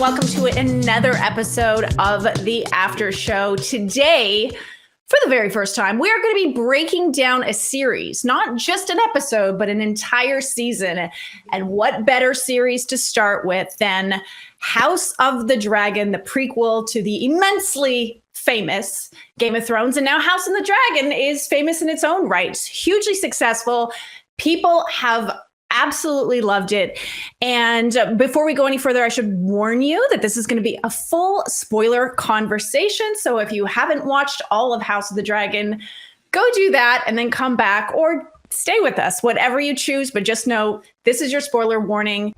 welcome to another episode of the Aftershow. Today, for the very first time, we are going to be breaking down a series, not just an episode, but an entire season. And what better series to start with than House of the Dragon, the prequel to the immensely famous Game of Thrones. And now House of the Dragon is famous in its own right, hugely successful. People have absolutely loved it. And before we go any further, I should warn you that this is going to be a full spoiler conversation. So if you haven't watched all of House of the Dragon, go do that and then come back, or stay with us, whatever you choose. But just know this is your spoiler warning.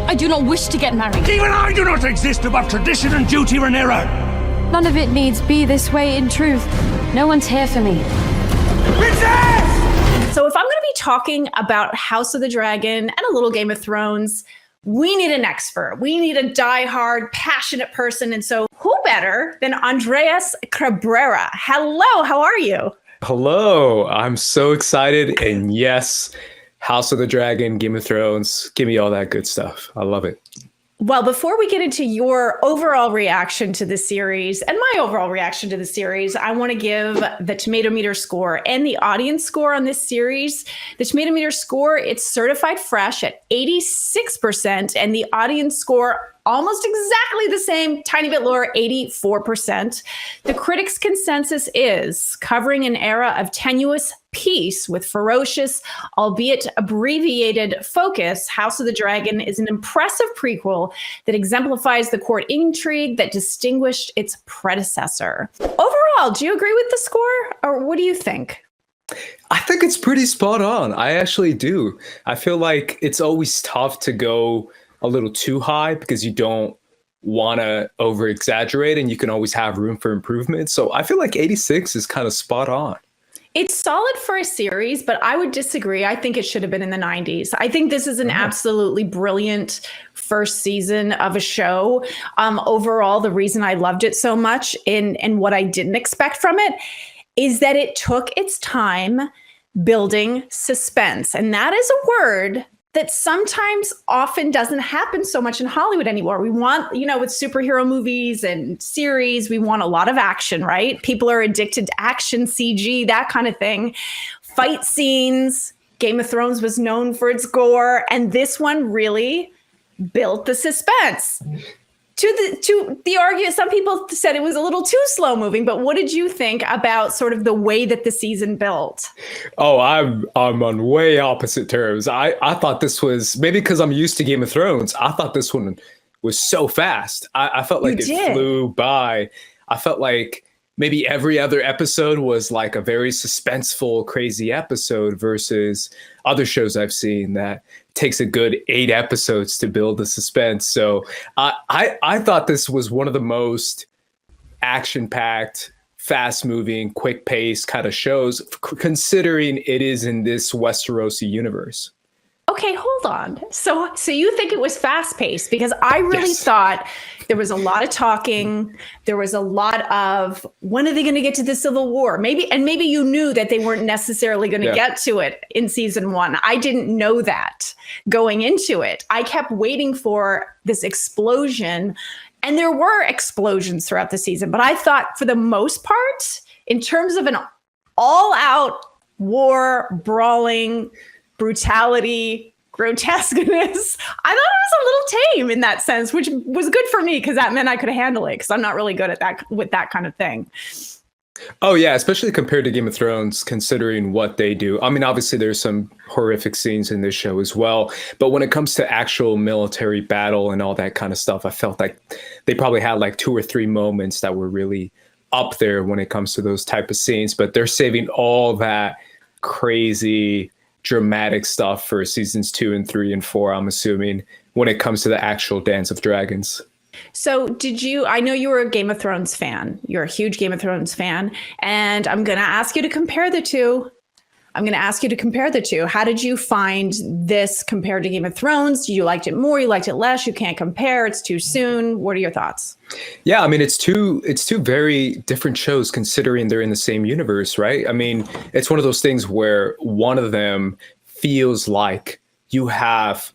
I do not wish to get married. Even I do not exist above tradition and duty, Rhaenyra. None of it needs be this way in truth. No one's here for me. Princess! So if I'm going to be talking about House of the Dragon and a little Game of Thrones, we need an expert. We need a diehard, passionate person. And so who better than Andres Cabrera? Hello, how are you? Hello, I'm so excited. And yes, House of the Dragon, Game of Thrones, give me all that good stuff. I love it. Well, before we get into your overall reaction to the series and my overall reaction to the series, I want to give the Tomatometer score and the audience score on this series. The Tomatometer score, it's certified fresh at 86%, and the audience score almost exactly the same, tiny bit lower, 84%. The critics' consensus is covering an era of tenuous peace with ferocious, albeit abbreviated focus. House of the Dragon is an impressive prequel that exemplifies the court intrigue that distinguished its predecessor. Overall, do you agree with the score, or what do you think? I think it's pretty spot on. I actually do. I feel like it's always tough to go a little too high because you don't want to over exaggerate and you can always have room for improvement. So I feel like 86 is kind of spot on. It's solid for a series, but I would disagree. I think it should have been in the 90s. I think this is an absolutely brilliant first season of a show. Overall, the reason I loved it so much and what I didn't expect from it is that it took its time building suspense. And that is a word that sometimes often doesn't happen so much in Hollywood anymore. We want, with superhero movies and series, we want a lot of action, right? People are addicted to action, CG, that kind of thing. Fight scenes. Game of Thrones was known for its gore, and this one really built the suspense. To the argument, some people said it was a little too slow moving, but what did you think about sort of the way that the season built? Oh, I'm on way opposite terms. I thought this was, maybe because I'm used to Game of Thrones, I thought this one was so fast. I felt like it flew by. I felt like maybe every other episode was like a very suspenseful, crazy episode versus other shows I've seen that takes a good 8 episodes to build the suspense. So I thought this was one of the most action-packed, fast-moving, quick-paced kind of shows, considering it is in this Westerosi universe. Okay, hold on. So you think it was fast-paced? Because I really thought there was a lot of talking. There was a lot of, when are they going to get to the Civil War? Maybe you knew that they weren't necessarily going to get to it in season 1. I didn't know that going into it. I kept waiting for this explosion, and there were explosions throughout the season. But I thought, for the most part, in terms of an all-out war, brawling, brutality, grotesqueness, I thought it was a little tame in that sense, which was good for me because that meant I could handle it, because I'm not really good at that with that kind of thing. Oh yeah, especially compared to Game of Thrones, considering what they do. I mean, obviously there's some horrific scenes in this show as well, but when it comes to actual military battle and all that kind of stuff, I felt like they probably had like 2 or 3 moments that were really up there when it comes to those type of scenes, but they're saving all that crazy dramatic stuff for seasons 2 and 3 and 4, I'm assuming, when it comes to the actual Dance of Dragons. So I know you were a Game of Thrones fan. You're a huge Game of Thrones fan. And I'm going to ask you to compare the two. How did you find this compared to Game of Thrones? You liked it more? You liked it less? You can't compare. It's too soon. What are your thoughts? Yeah, I mean, it's two very different shows considering they're in the same universe, right? I mean, it's one of those things where one of them feels like you have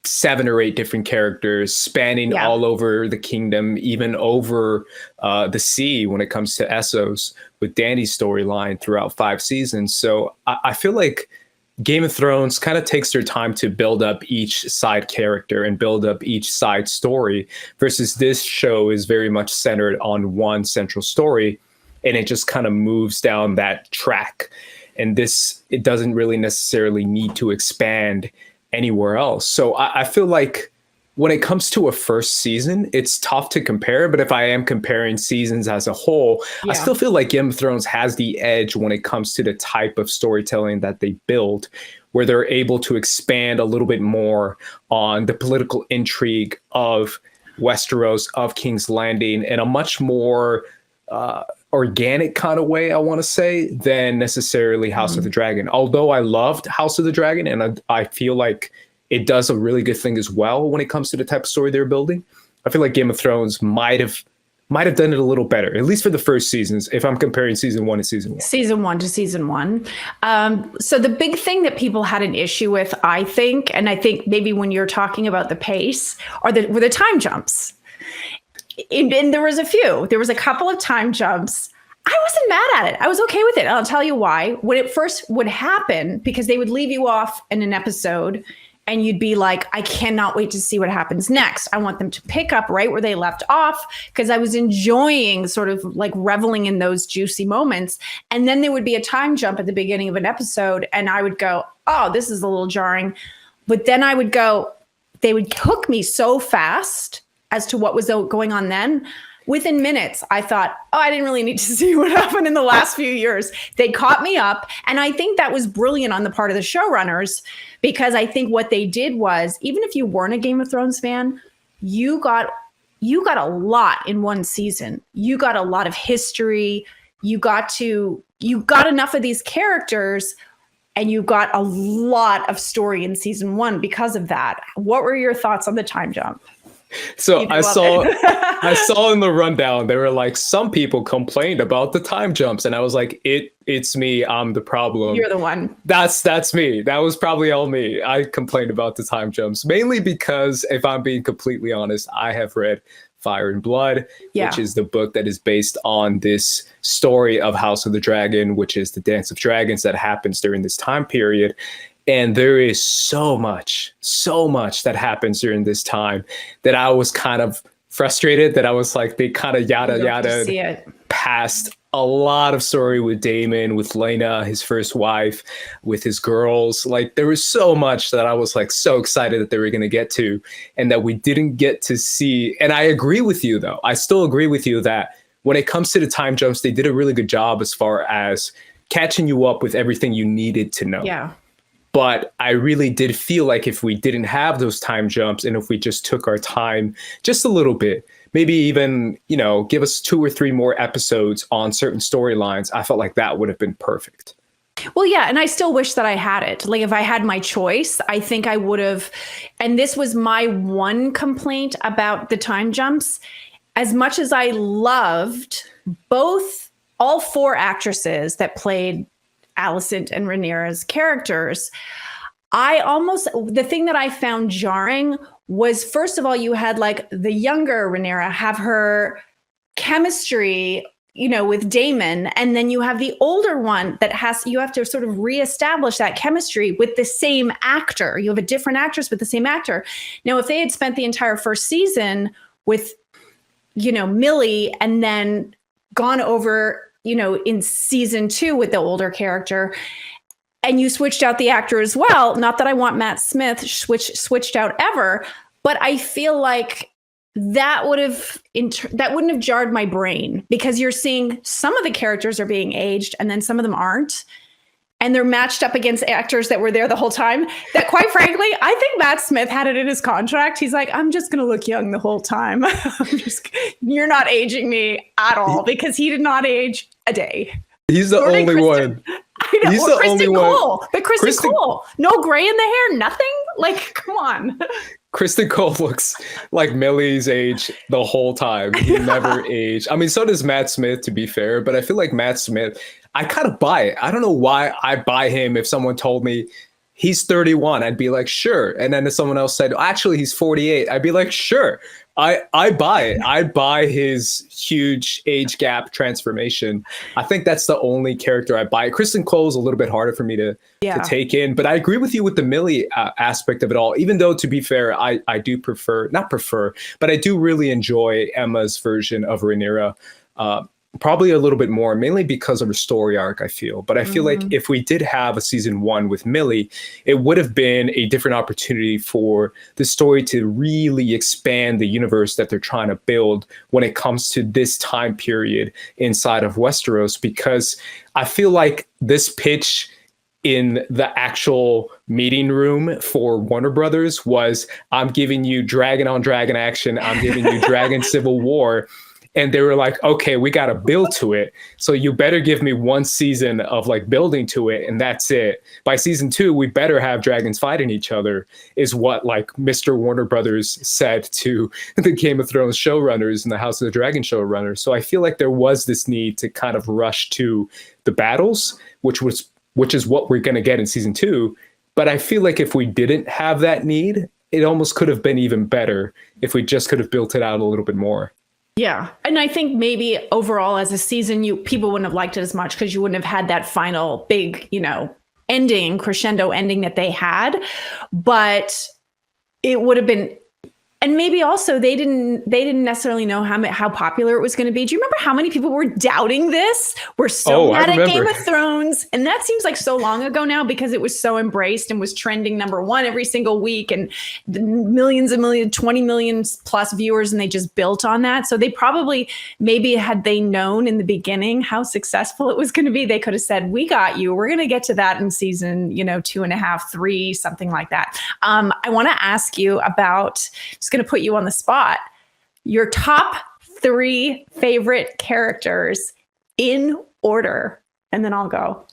7 or 8 different characters spanning all over the kingdom, even over the sea when it comes to Essos, with Dany's storyline throughout 5 seasons. So I feel like Game of Thrones kind of takes their time to build up each side character and build up each side story, versus this show is very much centered on one central story, and it just kind of moves down that track. And it doesn't really necessarily need to expand anywhere else. So I feel like when it comes to a first season, it's tough to compare. But if I am comparing seasons as a whole, I still feel like Game of Thrones has the edge when it comes to the type of storytelling that they build, where they're able to expand a little bit more on the political intrigue of Westeros, of King's Landing, in a much more organic kind of way, I want to say, than necessarily House of the Dragon. Although I loved House of the Dragon, and I feel like it does a really good thing as well when it comes to the type of story they're building, I feel like Game of Thrones might have done it a little better, at least for the first seasons, if I'm comparing season 1 to season 1. Season 1 to season 1. So the big thing that people had an issue with, I think, and I think maybe when you're talking about the pace, were the time jumps. And there was a few. There was a couple of time jumps. I wasn't mad at it. I was okay with it. And I'll tell you why. When it first would happen, because they would leave you off in an episode and you'd be like, I cannot wait to see what happens next. I want them to pick up right where they left off, because I was enjoying sort of like reveling in those juicy moments. And then there would be a time jump at the beginning of an episode and I would go, oh, this is a little jarring. But then I would go, they would hook me so fast as to what was going on then. Within minutes, I thought, oh, I didn't really need to see what happened in the last few years. They caught me up. And I think that was brilliant on the part of the showrunners, because I think what they did was, even if you weren't a Game of Thrones fan, you got a lot in one season. You got a lot of history. You got enough of these characters, and you got a lot of story in season 1 because of that. What were your thoughts on the time jump? So I saw in the rundown, they were like, some people complained about the time jumps. And I was like, it's me. I'm the problem. You're the one. That's me. That was probably all me. I complained about the time jumps, mainly because, if I'm being completely honest, I have read Fire and Blood, which is the book that is based on this story of House of the Dragon, which is the Dance of Dragons that happens during this time period. And there is so much that happens during this time that I was kind of frustrated, that I was like, they kind of yada past a lot of story with Damon, with Lena, his first wife, with his girls. Like, there was so much that I was like so excited that they were going to get to, and that we didn't get to see. And I agree with you, though. I still agree with you that when it comes to the time jumps, they did a really good job as far as catching you up with everything you needed to know. Yeah. But I really did feel like if we didn't have those time jumps, and if we just took our time just a little bit, maybe even, give us 2 or 3 more episodes on certain storylines, I felt like that would have been perfect. Well, yeah. And I still wish that I had it. Like, if I had my choice, I think I would have. And this was my one complaint about the time jumps. As much as I loved all 4 actresses that played Alicent and Rhaenyra's characters, the thing that I found jarring was, first of all, you had like the younger Rhaenyra have her chemistry, with Damon, and then you have the older one that you have to sort of reestablish that chemistry with the same actor. You have a different actress with the same actor. Now, if they had spent the entire first season with, Millie, and then gone over, in season 2 with the older character, and you switched out the actor as well. Not that I want Matt Smith switched out ever, but I feel like that wouldn't have jarred my brain, because you're seeing some of the characters are being aged and then some of them aren't. And they're matched up against actors that were there the whole time. That, quite frankly, I think Matt Smith had it in his contract. He's like, I'm just going to look young the whole time. You're not aging me at all, because he did not age a day. He's the only one. I know. He's the only Cole. one. But Kristen Cole, no gray in the hair, nothing. Like, come on. Kristen Cole looks like Millie's age the whole time. He never aged. I mean, so does Matt Smith, to be fair. But I feel like Matt Smith, I kind of buy it. I don't know why I buy him if someone told me he's 31, I'd be like, sure. And then if someone else said, actually, he's 48, I'd be like, sure. I buy it. I buy his huge age gap transformation. I think that's the only character I buy. Kristen Cole's a little bit harder for me to take in, but I agree with you with the Millie aspect of it all. Even though, to be fair, I do not prefer, but I do really enjoy Emma's version of Rhaenyra. Probably a little bit more, mainly because of her story arc, I feel. But I feel like if we did have a season 1 with Millie, it would have been a different opportunity for the story to really expand the universe that they're trying to build when it comes to this time period inside of Westeros. Because I feel like this pitch in the actual meeting room for Warner Brothers was, I'm giving you dragon on dragon action. I'm giving you dragon civil war. And they were like, okay, we got to build to it. So you better give me one season of like building to it. And that's it. By season 2, we better have dragons fighting each other, is what like Mr. Warner Brothers said to the Game of Thrones showrunners and the House of the Dragon showrunners. So I feel like there was this need to kind of rush to the battles, which is what we're going to get in season 2. But I feel like if we didn't have that need, it almost could have been even better if we just could have built it out a little bit more. Yeah. And I think maybe overall as a season, people wouldn't have liked it as much because you wouldn't have had that final big, crescendo ending that they had. But it would have been, and maybe also they didn't necessarily know how popular it was going to be. Do you remember how many people were doubting this? We're so mad at Game of Thrones. And that seems like so long ago now because it was so embraced and was trending #1 every single week and millions and millions, 20 million plus viewers. And they just built on that. So they probably, maybe had they known in the beginning how successful it was going to be, they could have said, we got you. We're going to get to that in season, 2.5, 3, something like that. I want to ask you about, going to put you on the spot, your top 3 favorite characters in order, and then I'll go.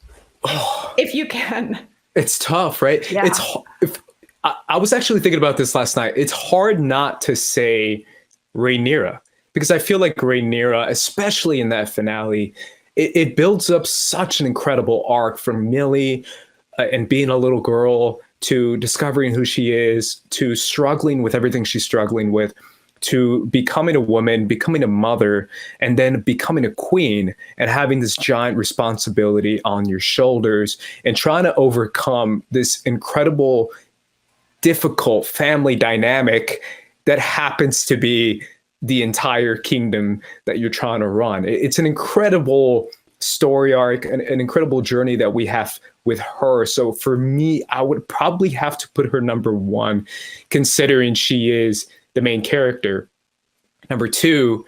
If you can. It's tough, right? Yeah. I was actually thinking about this last night. It's hard not to say Rhaenyra, because I feel like Rhaenyra, especially in that finale, it builds up such an incredible arc from Millie and being a little girl to discovering who she is, to struggling with everything she's struggling with, to becoming a woman, becoming a mother, and then becoming a queen and having this giant responsibility on your shoulders and trying to overcome this incredible, difficult family dynamic that happens to be the entire kingdom that you're trying to run. It's an incredible story arc, an incredible journey that we have with her. So for me, I would probably have to put her #1, considering she is the main character. #2,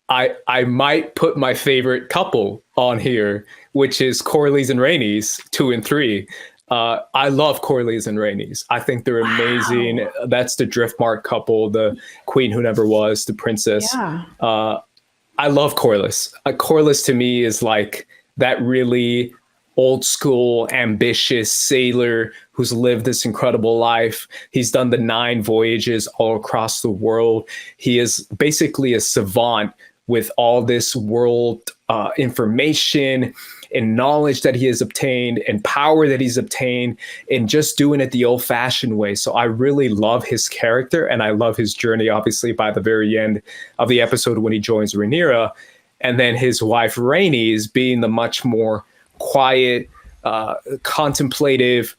I might put my favorite couple on here, which is Corlys and Rhaenys, 2 and 3. I love Corlys and Rhaenys. I think they're amazing. Wow. That's the Driftmark couple, the queen who never was, the princess. Yeah. I love Corlys. Corlys to me is like that really old school, ambitious sailor who's lived this incredible life. He's done the 9 voyages all across the world. He is basically a savant with all this world information and knowledge that he has obtained and power that he's obtained, and just doing it the old-fashioned way. So I really love his character, and I love his journey, obviously, by the very end of the episode when he joins Rhaenyra. And then his wife, Rhaenys, being the much more quiet, contemplative.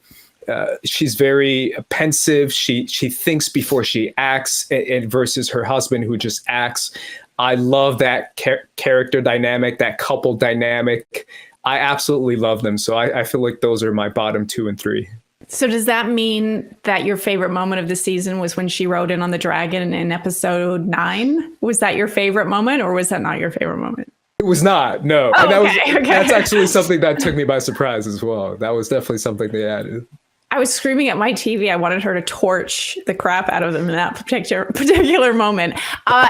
She's very pensive. She thinks before she acts, and versus her husband who just acts. I love that character dynamic, that couple dynamic. I absolutely love them. So I feel like those are my bottom 2 and 3. So does that mean that your favorite moment of the season was when she rode in on the dragon in episode 9? Was that your favorite moment, or was that not your favorite moment? It was not, no. Oh, and that's actually something that took me by surprise as well. That was definitely something they added. I was screaming at my TV. I wanted her to torch the crap out of them in that particular moment.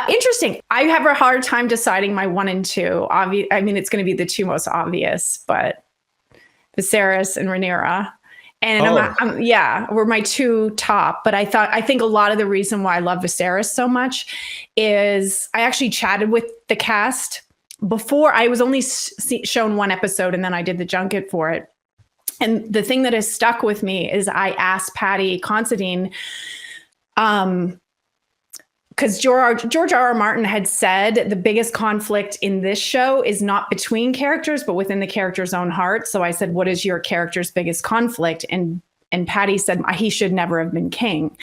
Interesting. I have a hard time deciding my 1 and 2. I mean, it's going to be the 2 most obvious, but Viserys and Rhaenyra. And were my 2 top. But I think a lot of the reason why I love Viserys so much is I actually chatted with the cast before. I was only shown 1 episode, and then I did the junket for it. And the thing that has stuck with me is I asked Patty Considine, because George R.R. Martin had said the biggest conflict in this show is not between characters, but within the character's own heart. So I said, what is your character's biggest conflict? And Patty said, he should never have been king.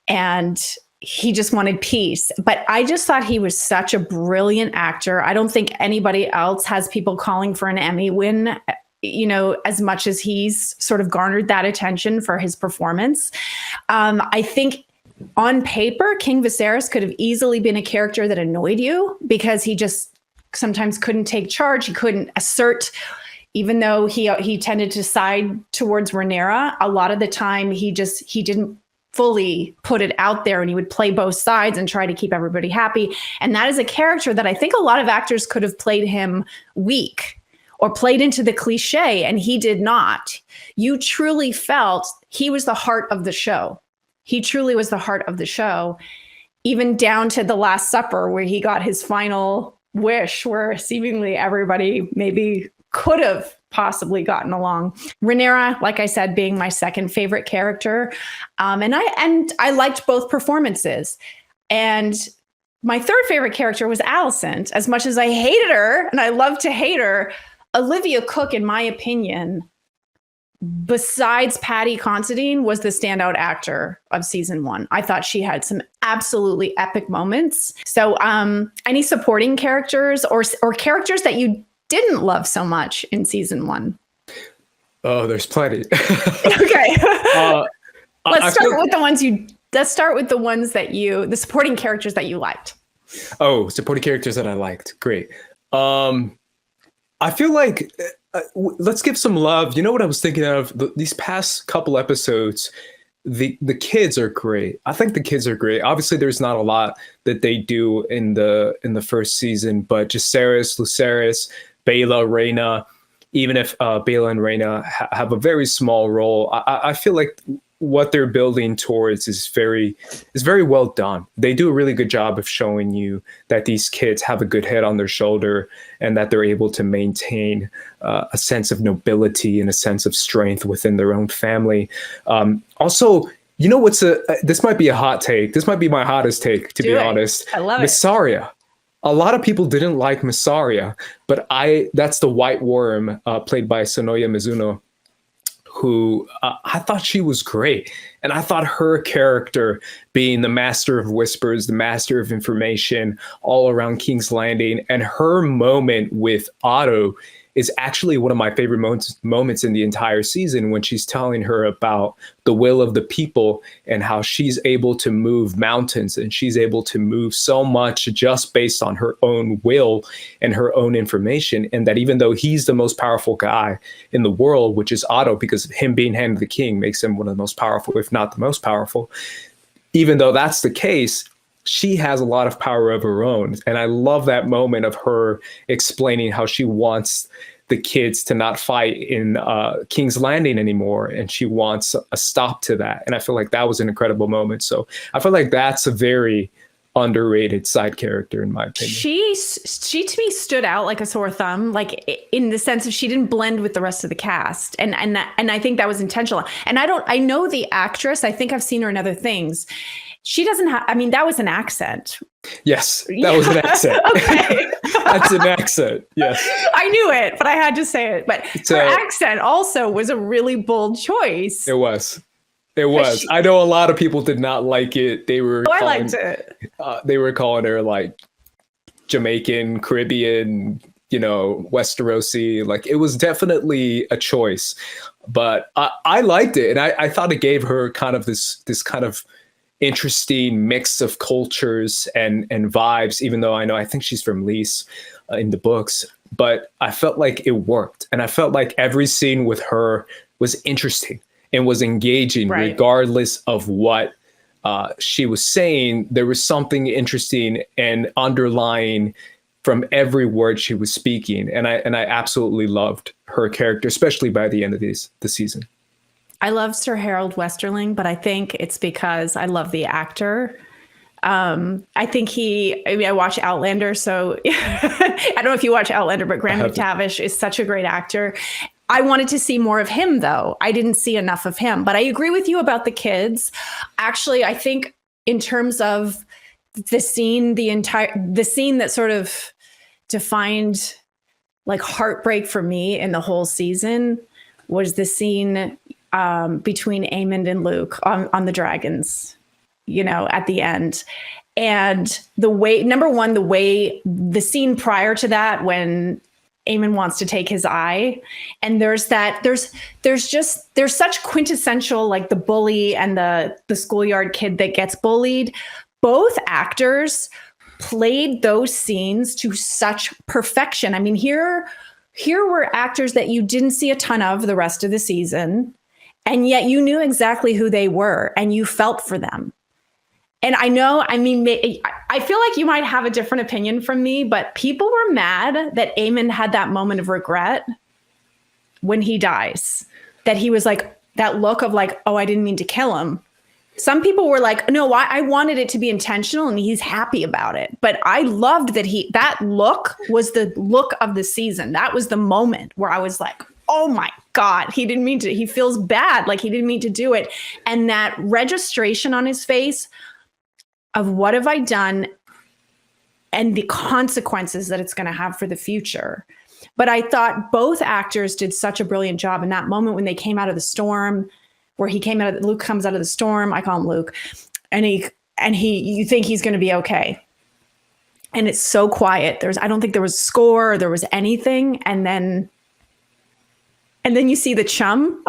And he just wanted peace. But I just thought he was such a brilliant actor. I don't think anybody else has people calling for an Emmy win, as much as he's sort of garnered that attention for his performance. I think on paper, King Viserys could have easily been a character that annoyed you because he just sometimes couldn't take charge. He couldn't assert, even though he tended to side towards Rhaenyra. A lot of the time, he didn't fully put it out there, and he would play both sides and try to keep everybody happy. And that is a character that I think a lot of actors could have played him weak or played into the cliche, and he did not. You truly felt he was the heart of the show. He truly was the heart of the show, even down to the Last Supper, where he got his final wish, where seemingly everybody maybe could have possibly gotten along. Rhaenyra, like I said, being my second favorite character. And I liked both performances. And my third favorite character was Alicent. As much as I hated her, and I love to hate her, Olivia Cooke, in my opinion, besides Patty Considine, was the standout actor of season 1. I thought she had some absolutely epic moments. So any supporting characters or characters that you didn't love so much in season 1? Oh, there's plenty. Okay. Let's start with the supporting characters that you liked. Oh, supporting characters that I liked. Great. I feel like let's give some love. You know what I was thinking of? These past couple episodes, the kids are great. I think the kids are great. Obviously, there's not a lot that they do in the first season, but Jacaerys, Lucerys, Baela, Rhaena, even if Baela and Rhaena have a very small role, I feel like what they're building towards is very well done. They do a really good job of showing you that these kids have a good head on their shoulder and that they're able to maintain a sense of nobility and a sense of strength within their own family. Also, you know this might be a hot take. This might be my hottest take, to be honest. I love Mysaria. A lot of people didn't like Mysaria, but that's the White Worm played by Sonoya Mizuno, who I thought she was great. And I thought her character, being the master of whispers, the master of information all around King's Landing, and her moment with Otto is actually one of my favorite moments in the entire season, when she's telling her about the will of the people and how she's able to move mountains and she's able to move so much just based on her own will and her own information. And that even though he's the most powerful guy in the world, which is Otto, because him being Hand of the King makes him one of the most powerful, if not the most powerful, even though that's the case, she has a lot of power of her own. And I love that moment of her explaining how she wants the kids to not fight in King's Landing anymore. And she wants a stop to that. And I feel like that was an incredible moment. So I feel like that's a very underrated side character, in my opinion. She to me stood out like a sore thumb, like in the sense of she didn't blend with the rest of the cast. And I think that was intentional. And I know the actress, I think I've seen her in other things. She doesn't have, that was an accent. Yes, that was an accent. Okay. That's an accent, yes. I knew it, but I had to say it. But her accent also was a really bold choice. It was. I know a lot of people did not like it. I liked it. They were calling her like Jamaican, Caribbean, Westerosi. Like, it was definitely a choice. But I liked it. And I thought it gave her kind of this kind of interesting mix of cultures and vibes, even though I think she's from Lys in the books, but I felt like it worked. And I felt like every scene with her was interesting and was engaging, right? Regardless of what she was saying. There was something interesting and underlying from every word she was speaking. And I absolutely loved her character, especially by the end of the season. I love Sir Harold Westerling, but I think it's because I love the actor. I think I watch Outlander, so I don't know if you watch Outlander, but Graham McTavish is such a great actor. I wanted to see more of him, though. I didn't see enough of him. But I agree with you about the kids. Actually, I think in terms of the scene, the scene that sort of defined like heartbreak for me in the whole season was the scene between Aemond and Luke on the dragons, at the end. And the way, number one, the scene prior to that when Aemond wants to take his eye, and there's such quintessential, like the bully and the schoolyard kid that gets bullied. Both actors played those scenes to such perfection. I mean, here were actors that you didn't see a ton of the rest of the season, and yet you knew exactly who they were and you felt for them. And I feel like you might have a different opinion from me, but people were mad that Aemond had that moment of regret when he dies, that he was like, that look of like, oh, I didn't mean to kill him. Some people were like, no, I wanted it to be intentional and he's happy about it. But I loved that look was the look of the season. That was the moment where I was like, oh my God, he didn't mean to, he feels bad. Like he didn't mean to do it. And that registration on his face of what have I done and the consequences that it's going to have for the future. But I thought both actors did such a brilliant job in that moment when they came out of the storm, where Luke comes out of the storm. I call him Luke. And you think he's going to be okay. And it's so quiet. I don't think there was a score or there was anything. And then you see the chum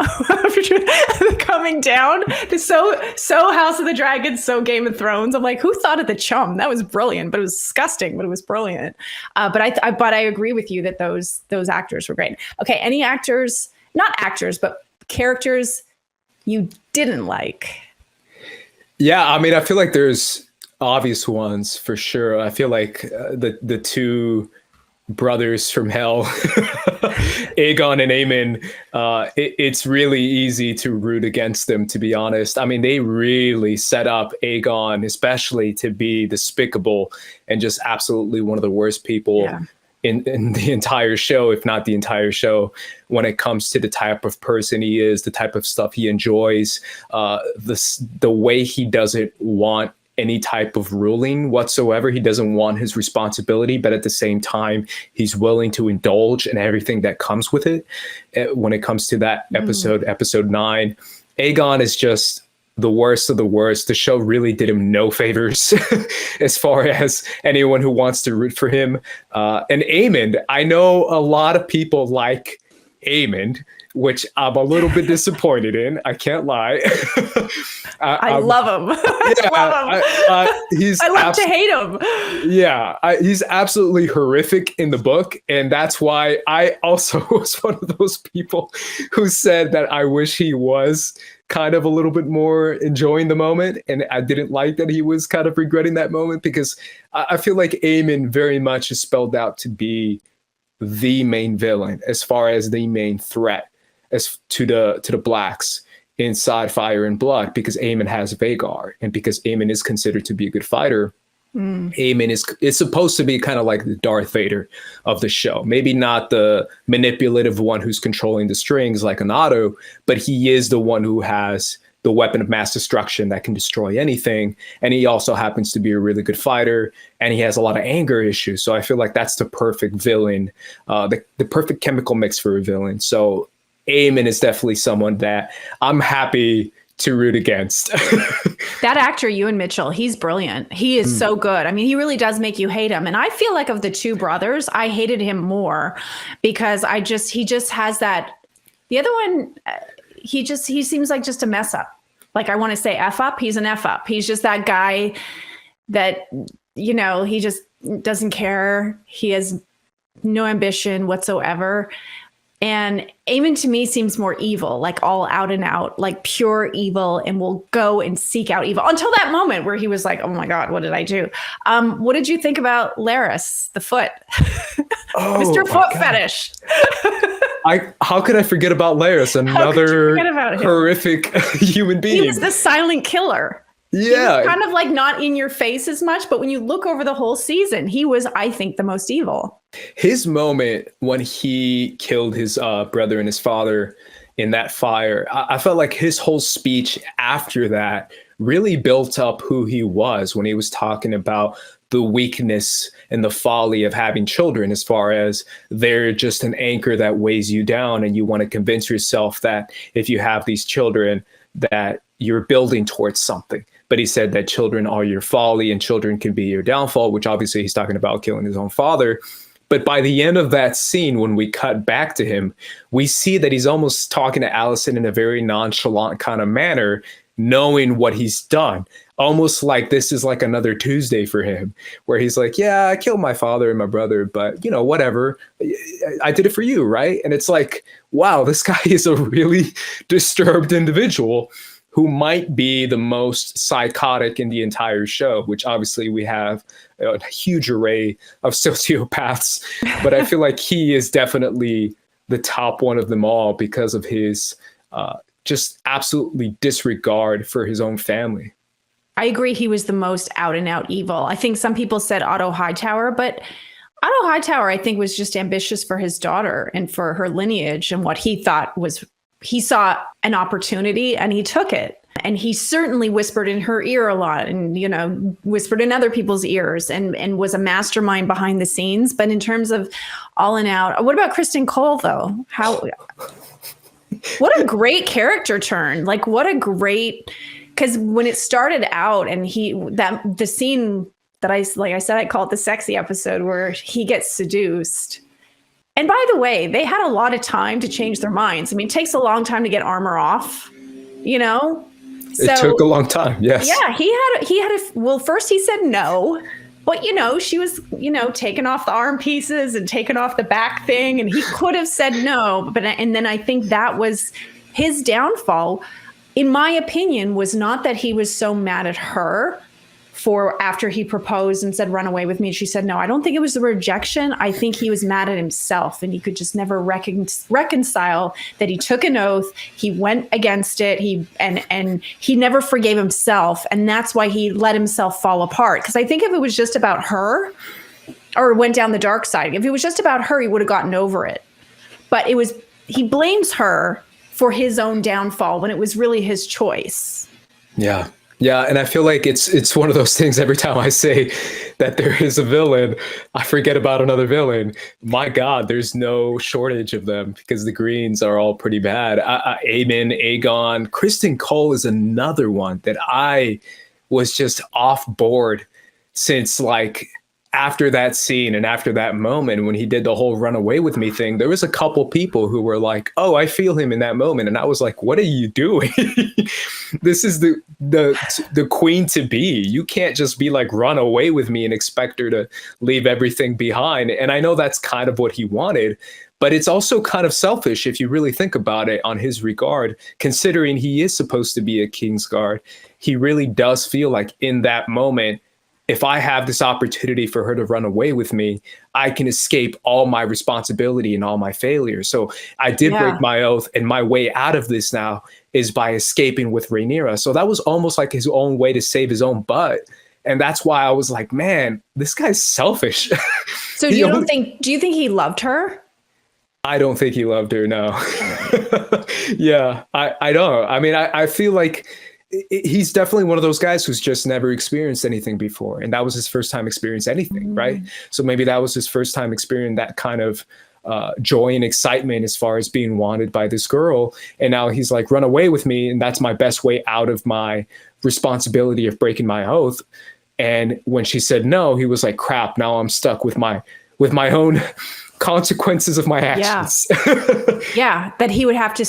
coming down. So House of the Dragon, so Game of Thrones. I'm like, who thought of the chum? That was brilliant, but it was disgusting, but it was brilliant. But I agree with you that those actors were great. Okay, any actors, not actors, but characters you didn't like? Yeah, I mean, I feel like there's obvious ones for sure. I feel like the two brothers from hell, Aegon and Aemond, it's really easy to root against them, to be honest. I mean, they really set up Aegon, especially, to be despicable and just absolutely one of the worst people in the entire show, if not the entire show, when it comes to the type of person he is, the type of stuff he enjoys, the way he doesn't want any type of ruling whatsoever. He doesn't want his responsibility, but at the same time, he's willing to indulge in everything that comes with it. When it comes to that episode 9, Aegon is just the worst of the worst. The show really did him no favors as far as anyone who wants to root for him. And Aemond, I know a lot of people like Aemond, which I'm a little bit disappointed in. I can't lie. I love him. Yeah, love him. I love to hate him. Yeah, he's absolutely horrific in the book. And that's why I also was one of those people who said that I wish he was kind of a little bit more enjoying the moment. And I didn't like that he was kind of regretting that moment, because I feel like Aemond very much is spelled out to be the main villain, as far as the main threat as to the blacks inside Fire and Blood, because Aemond has Vhagar, and because Aemond is considered to be a good fighter. Aemond is supposed to be kind of like the Darth Vader of the show. Maybe not the manipulative one who's controlling the strings like an Otto, but he is the one who has the weapon of mass destruction that can destroy anything. And he also happens to be a really good fighter, and he has a lot of anger issues. So I feel like that's the perfect villain, the perfect chemical mix for a villain. So Aemond is definitely someone that I'm happy to root against. That actor, Ewan Mitchell, he's brilliant. He is so good. I mean, he really does make you hate him. And I feel like of the two brothers, I hated him more because he just has that. The other one, he seems like just a mess up. Like, I want to say F up. He's an F up. He's just that guy that, he just doesn't care. He has no ambition whatsoever. And Aemond to me seems more evil, like all out and out, like pure evil, and will go and seek out evil until that moment where he was like, oh my God, what did I do? What did you think about Larys, the foot? Mr. Foot Fetish. How could I forget about Larys, another horrific human being? He was the silent killer. Yeah. He was kind of like not in your face as much, but when you look over the whole season, he was, I think, the most evil. His moment when he killed his brother and his father in that fire, I felt like his whole speech after that really built up who he was when he was talking about the weakness and the folly of having children, as far as they're just an anchor that weighs you down, and you want to convince yourself that if you have these children that you're building towards something. But he said that children are your folly and children can be your downfall, which obviously he's talking about killing his own father. But by the end of that scene, when we cut back to him, we see that he's almost talking to Allison in a very nonchalant kind of manner, knowing what he's done. Almost like this is like another Tuesday for him, where he's like, yeah, I killed my father and my brother, but you know, whatever. I did it for you, right? And it's like, wow, this guy is a really disturbed individual who might be the most psychotic in the entire show, which obviously we have a huge array of sociopaths. But I feel like he is definitely the top one of them all because of his just absolutely disregard for his own family. I agree. He was the most out and out evil. I think some people said Otto Hightower, but Otto Hightower, I think, was just ambitious for his daughter and for her lineage, and what he thought was, he saw an opportunity and he took it. And he certainly whispered in her ear a lot, and, you know, whispered in other people's ears, and was a mastermind behind the scenes. But in terms of all in out, what about Kristen Cole, though? What a great character turn. Like, what a great, because when it started out and the scene that I said, I call it the sexy episode, where he gets seduced. And by the way, they had a lot of time to change their minds. I mean, it takes a long time to get armor off, you know? So, it took a long time. Yes. Yeah. Well, first he said no, but you know, she was, you know, taking off the arm pieces and taking off the back thing. And he could have said no, and then I think that was his downfall, in my opinion, was not that he was so mad at her for after he proposed and said, run away with me. And she said no. I don't think it was the rejection. I think he was mad at himself, and he could just never reconcile that he took an oath. He went against it. And he never forgave himself. And that's why he let himself fall apart. Because I think if it was just about her, or went down the dark side, if it was just about her, he would have gotten over it. But he blames her for his own downfall when it was really his choice. Yeah. Yeah, and I feel like it's one of those things, every time I say that there is a villain, I forget about another villain. My God, there's no shortage of them, because the Greens are all pretty bad. Aemon, Aegon, Kristen Cole is another one that I was just off board since, like, after that scene and after that moment when he did the whole run away with me thing. There was a couple people who were like, oh, I feel him in that moment. And I was like, what are you doing? This is the queen to be. You can't just be like, run away with me and expect her to leave everything behind. And I know that's kind of what he wanted, but it's also kind of selfish if you really think about it on his regard, considering he is supposed to be a Kingsguard. He really does feel like in that moment, if I have this opportunity for her to run away with me, I can escape all my responsibility and all my failures. So I did break my oath, and my way out of this now is by escaping with Rhaenyra. So that was almost like his own way to save his own butt. And that's why I was like, man, this guy's selfish. So do you think he loved her? I don't think he loved her, no. Yeah, I don't. I mean, I feel like he's definitely one of those guys who's just never experienced anything before. And that was his first time experiencing anything, right? So maybe that was his first time experiencing that kind of joy and excitement as far as being wanted by this girl. And now he's like, run away with me. And that's my best way out of my responsibility of breaking my oath. And when she said no, he was like, crap, now I'm stuck with my own consequences of my actions. Yeah, that he would have to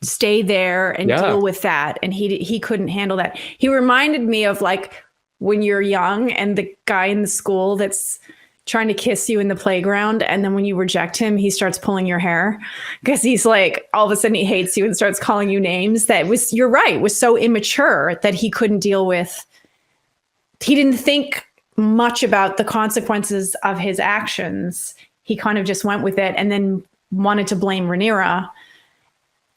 stay there and deal with that, and he couldn't handle that. He reminded me of like when you're young and the guy in the school that's trying to kiss you in the playground, and then when you reject him, he starts pulling your hair because he's like, all of a sudden he hates you and starts calling you names. That was, you're right, was so immature that he couldn't deal with. He didn't think much about the consequences of his actions. He kind of just went with it, and then wanted to blame Rhaenyra.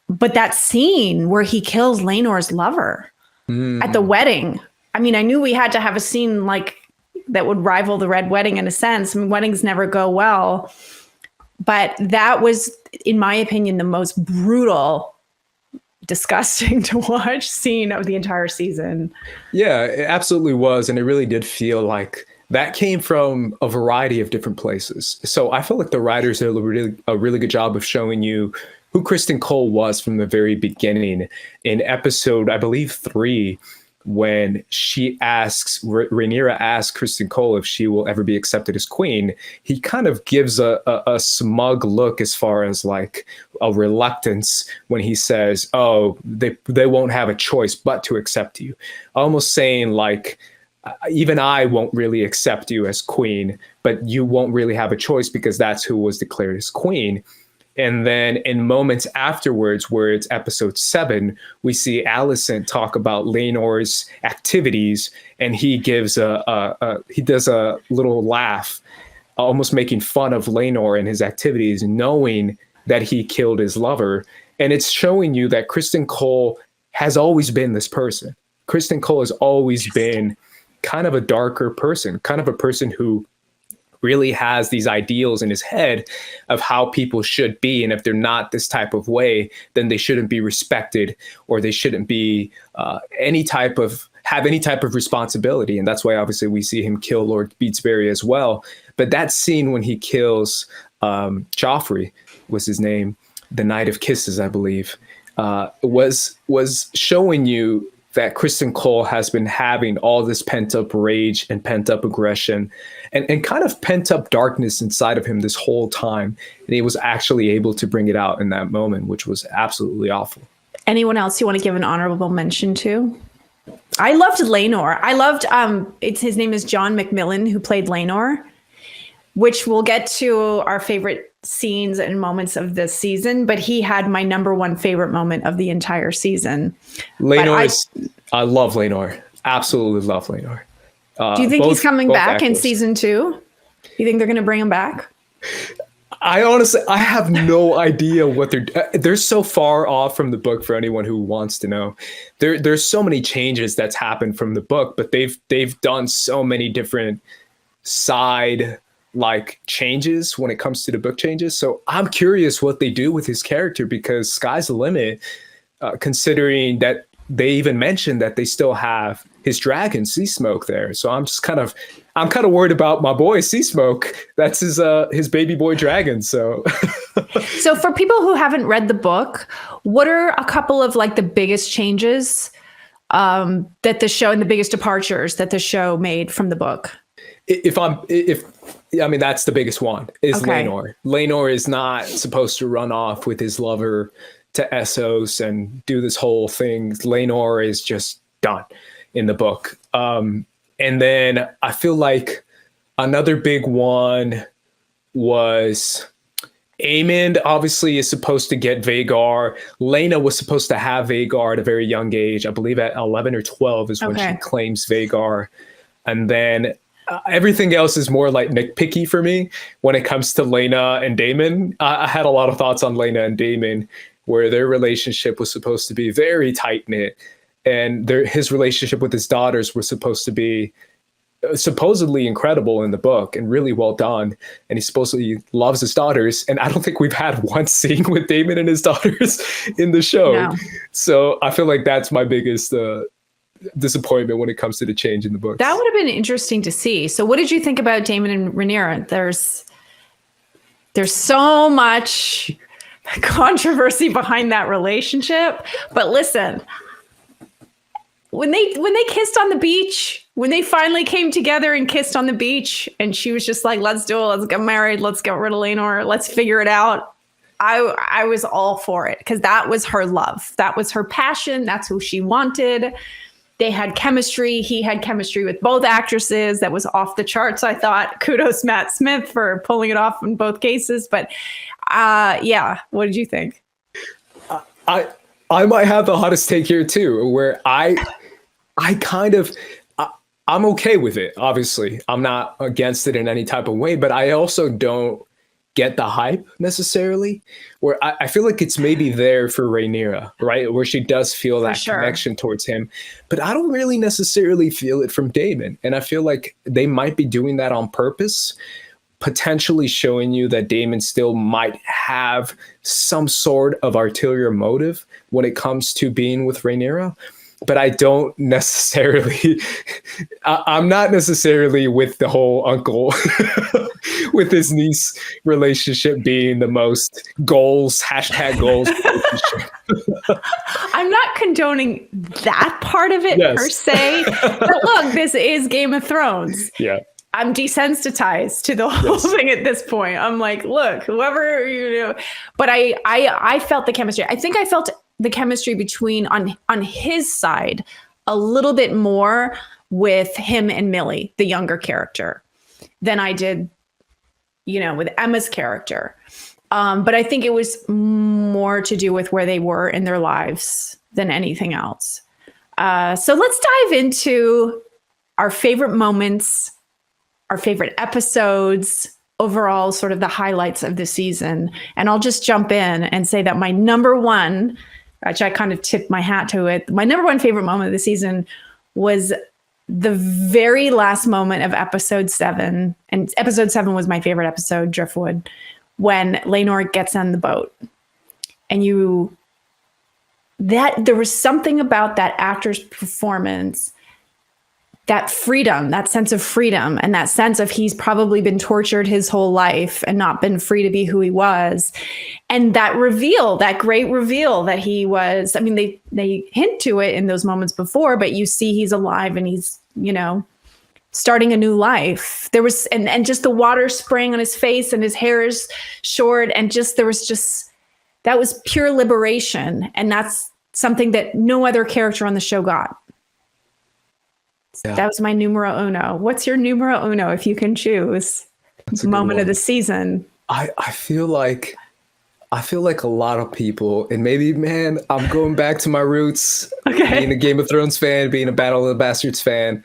But that scene where he kills Laenor's lover at the wedding, I mean, I knew we had to have a scene like that would rival the Red Wedding in a sense. I mean, weddings never go well, but that was, in my opinion, the most brutal, disgusting to watch scene of the entire season. Yeah, it absolutely was. And it really did feel like that came from a variety of different places. So I feel like the writers did a really good job of showing you who Kristen Cole was from the very beginning. In episode, I believe 3, when she asks, Rhaenyra asks Kristen Cole if she will ever be accepted as queen, he kind of gives a smug look as far as like a reluctance when he says, oh, they won't have a choice but to accept you. Almost saying like, even I won't really accept you as queen, but you won't really have a choice because that's who was declared as queen. And then in moments afterwards, where it's episode 7, we see Alicent talk about Laenor's activities, and he gives he does a little laugh, almost making fun of Laenor and his activities, knowing that he killed his lover. And it's showing you that Kristen Cole has always been this person. Kristen Cole has always been kind of a darker person, kind of a person who really has these ideals in his head of how people should be. And if they're not this type of way, then they shouldn't be respected, or they shouldn't be have any type of responsibility. And that's why obviously we see him kill Lord Beatsbury as well. But that scene when he kills Joffrey was his name, the Night of Kisses, I believe, was showing you that Kristen Cole has been having all this pent-up rage and pent-up aggression and kind of pent-up darkness inside of him this whole time. And he was actually able to bring it out in that moment, which was absolutely awful. Anyone else you want to give an honorable mention to? I loved Laenor. I loved, his name is John McMillan, who played Laenor, which we'll get to our favorite scenes and moments of this season, but he had my number one favorite moment of the entire season. I love Laenor. Absolutely love Laenor. Do you think he's coming back in season 2? You think they're going to bring him back? I have no idea what they're so far off from the book for anyone who wants to know. There's so many changes that's happened from the book, but they've done so many different side like changes when it comes to the book changes. So I'm curious what they do with his character, because sky's the limit, considering that they even mentioned that they still have his dragon Seasmoke there. So I'm kind of worried about my boy Seasmoke. That's his baby boy dragon. So So for people who haven't read the book, what are a couple of like the biggest changes that the show, and the biggest departures that the show made from the book? I mean, that's the biggest one, is okay. Laenor. Laenor is not supposed to run off with his lover to Essos and do this whole thing. Laenor is just done in the book. And then I feel like another big one was Aemond obviously is supposed to get Vhagar. Laena was supposed to have Vhagar at a very young age. I believe at 11 or 12 is when she claims Vhagar. And then everything else is more like nitpicky for me when it comes to Laena and Damon. I had a lot of thoughts on Laena and Damon, where their relationship was supposed to be very tight-knit, and his relationship with his daughters was supposed to be supposedly incredible in the book and really well done. And he supposedly loves his daughters. And I don't think we've had one scene with Damon and his daughters in the show. No. So I feel like that's my biggest disappointment when it comes to the change in the book. That would have been interesting to see. So what did you think about Damon and Rhaenyra? There's so much controversy behind that relationship. But listen, when they kissed on the beach, when they finally came together and kissed on the beach, and she was just like, let's do it, let's get married, let's get rid of Laenor, let's figure it out. I was all for it, because that was her love. That was her passion. That's who she wanted. They had chemistry. He had chemistry with both actresses. That was off the charts, I thought. Kudos Matt Smith for pulling it off in both cases. But yeah, what did you think? I might have the hottest take here too, where I'm okay with it. Obviously, I'm not against it in any type of way, but I also don't get the hype necessarily, where I feel like it's maybe there for Rhaenyra, right? Where she does feel that connection towards him. But I don't really necessarily feel it from Damon. And I feel like they might be doing that on purpose, potentially showing you that Damon still might have some sort of ulterior motive when it comes to being with Rhaenyra. But I don't necessarily, I'm not necessarily with the whole uncle with his niece relationship being the most goals, #goals relationship. I'm not condoning that part of it per se. But look, this is Game of Thrones. Yeah. I'm desensitized to the whole thing at this point. I'm like, look, whoever, but I felt the chemistry. I think I felt the chemistry between on his side a little bit more with him and Millie, the younger character, than I did, with Emma's character. But I think it was more to do with where they were in their lives than anything else. So let's dive into our favorite moments, our favorite episodes, overall sort of the highlights of the season. And I'll just jump in and say that my number one, which I kind of tipped my hat to it, my number one favorite moment of the season was the very last moment of episode 7. And episode 7 was my favorite episode, Driftwood, when Rhaenyra gets on the boat. And there was something about that actor's performance, that freedom, that sense of freedom, and that sense of he's probably been tortured his whole life and not been free to be who he was. And that reveal, that great reveal that he was, I mean, they hint to it in those moments before, but you see he's alive and he's, starting a new life. There was, and just the water spraying on his face and his hair is short. And that was pure liberation. And that's something that no other character on the show got. Yeah. That was my numero uno. What's your numero uno if you can choose? Moment of the season. I feel like a lot of people, and maybe, man, I'm going back to my roots, being a Game of Thrones fan, being a Battle of the Bastards fan.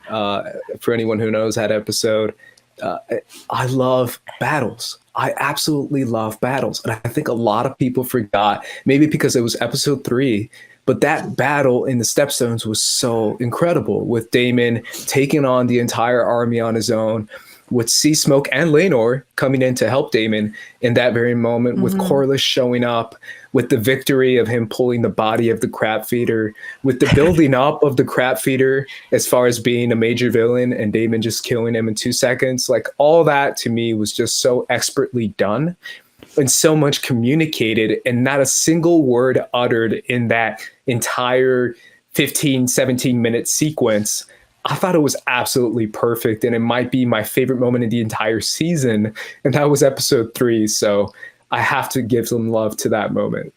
For anyone who knows that episode, I love battles. I absolutely love battles. And I think a lot of people forgot, maybe because it was episode 3, but that battle in the Stepstones was so incredible, with Damon taking on the entire army on his own, with Sea Smoke and Rhaenyra coming in to help Damon in that very moment, with Corlys showing up, with the victory of him pulling the body of the crab feeder, with the building up of the crab feeder as far as being a major villain and Damon just killing him in 2 seconds. Like, all that to me was just so expertly done and so much communicated, and not a single word uttered in that entire 15, 17-minute sequence. I thought it was absolutely perfect, and it might be my favorite moment in the entire season, and that was episode 3. So I have to give some love to that moment.